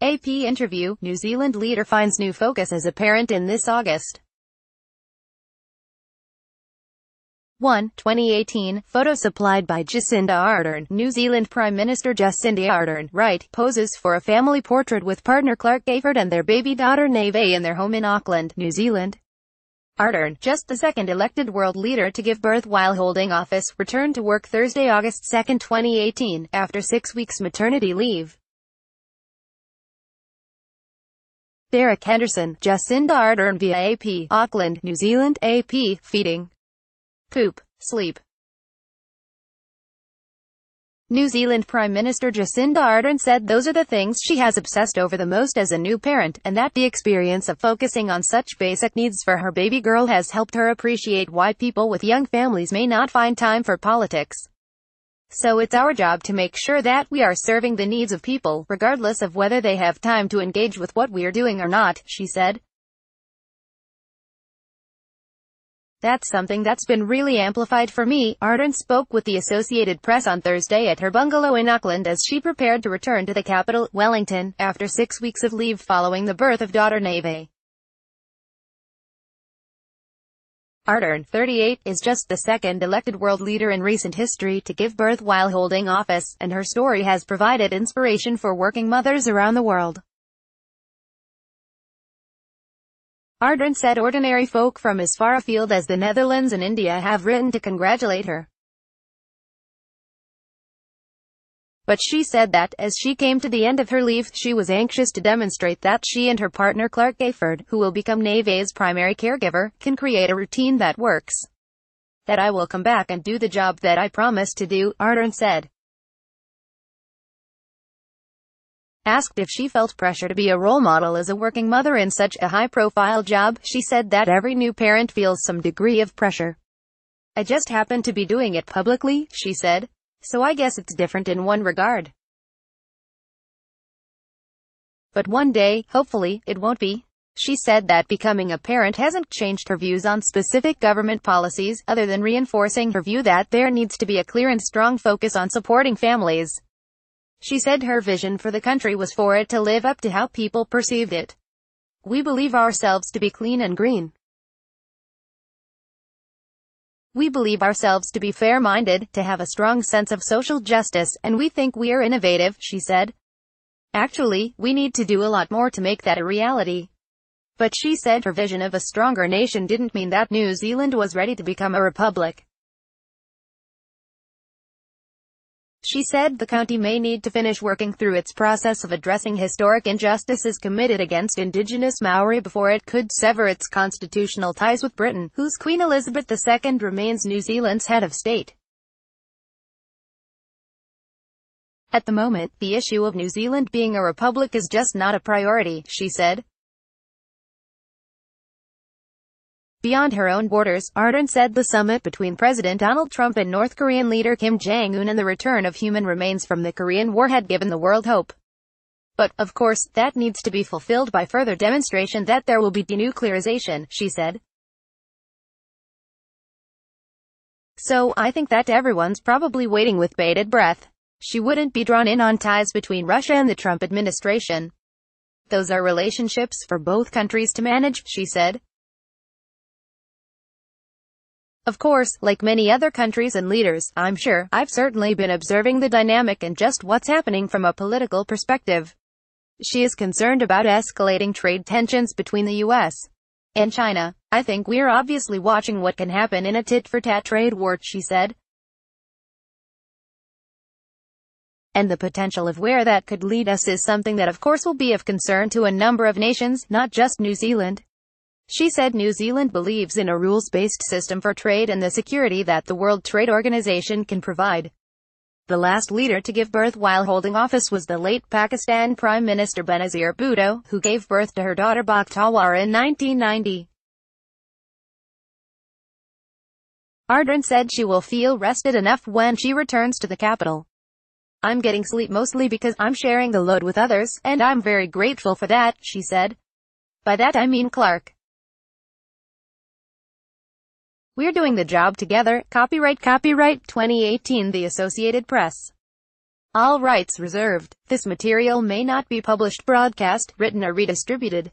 AP interview, New Zealand leader finds new focus as a parent in this August. 1. 2018, photo supplied by Jacinda Ardern. New Zealand Prime Minister Jacinda Ardern, right, poses for a family portrait with partner Clark Gayford and their baby daughter Neve in their home in Auckland, New Zealand. Ardern, just the second elected world leader to give birth while holding office, returned to work Thursday, August 2, 2018, after 6 weeks maternity leave. Derek Henderson, Jacinda Ardern via AP, Auckland, New Zealand. AP, feeding, poop, sleep. New Zealand Prime Minister Jacinda Ardern said those are the things she has obsessed over the most as a new parent, and that the experience of focusing on such basic needs for her baby girl has helped her appreciate why people with young families may not find time for politics. So it's our job to make sure that we are serving the needs of people, regardless of whether they have time to engage with what we're doing or not, she said. That's something that's been really amplified for me, Ardern spoke with the Associated Press on Thursday at her bungalow in Auckland as she prepared to return to the capital, Wellington, after 6 weeks of leave following the birth of daughter Neve. Ardern, 38, is just the second elected world leader in recent history to give birth while holding office, and her story has provided inspiration for working mothers around the world. Ardern said ordinary folk from as far afield as the Netherlands and India have written to congratulate her. But she said that, as she came to the end of her leave, she was anxious to demonstrate that she and her partner Clark Gayford, who will become Neve's primary caregiver, can create a routine that works. That I will come back and do the job that I promised to do, Ardern said. Asked if she felt pressure to be a role model as a working mother in such a high-profile job, she said that every new parent feels some degree of pressure. I just happen to be doing it publicly, she said. So I guess it's different in one regard. But one day, hopefully, it won't be. She said that becoming a parent hasn't changed her views on specific government policies, other than reinforcing her view that there needs to be a clear and strong focus on supporting families. She said her vision for the country was for it to live up to how people perceived it. We believe ourselves to be clean and green. We believe ourselves to be fair-minded, to have a strong sense of social justice, and we think we are innovative, she said. Actually, we need to do a lot more to make that a reality. But she said her vision of a stronger nation didn't mean that New Zealand was ready to become a republic. She said the county may need to finish working through its process of addressing historic injustices committed against Indigenous Maori before it could sever its constitutional ties with Britain, whose Queen Elizabeth II remains New Zealand's head of state. At the moment, the issue of New Zealand being a republic is just not a priority, she said. Beyond her own borders, Ardern said the summit between President Donald Trump and North Korean leader Kim Jong-un and the return of human remains from the Korean War had given the world hope. But, of course, that needs to be fulfilled by further demonstration that there will be denuclearization, she said. So, I think that everyone's probably waiting with bated breath. She wouldn't be drawn in on ties between Russia and the Trump administration. Those are relationships for both countries to manage, she said. Of course, like many other countries and leaders, I'm sure, I've certainly been observing the dynamic and just what's happening from a political perspective. She is concerned about escalating trade tensions between the U.S. and China. I think we're obviously watching what can happen in a tit-for-tat trade war, she said. And the potential of where that could lead us is something that of course will be of concern to a number of nations, not just New Zealand. She said New Zealand believes in a rules-based system for trade and the security that the World Trade Organization can provide. The last leader to give birth while holding office was the late Pakistan Prime Minister Benazir Bhutto, who gave birth to her daughter Bakhtawar in 1990. Ardern said she will feel rested enough when she returns to the capital. I'm getting sleep mostly because I'm sharing the load with others, and I'm very grateful for that, she said. By that I mean Clark. We're doing the job together. Copyright 2018 The Associated Press. All rights reserved. This material may not be published, broadcast, written or redistributed.